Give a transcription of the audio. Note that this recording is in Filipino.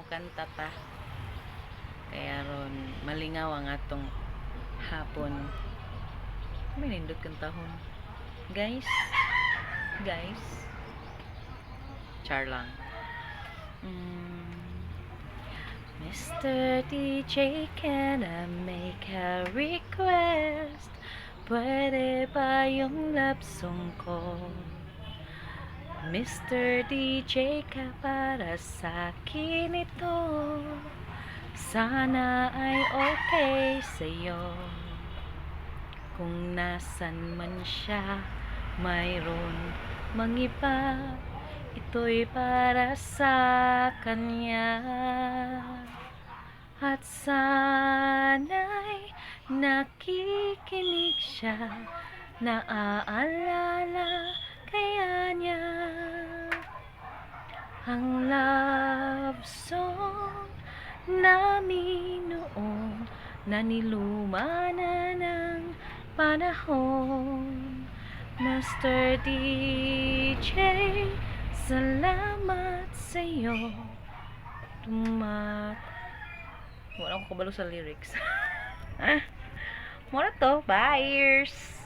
mukanta ta. Kaya ron malingaw ang atong hapon. May nindot kang tahon. Guys, char lang. Mr. DJ, can I make a request? Pwede ba yung love song ko? Mr. DJ ka para sa akin ito. Sana ay okay sa'yo. Kung nasan man siya, mayroon mangiba. Ito'y para sa kanya. At sana'y nakikinig siya, naaalala kaya niya ang love song namin noon na niluma na ng panahon. Master DJ, salamat sa'yo. Wala ko kabalo sa lyrics. Mura to, buyers!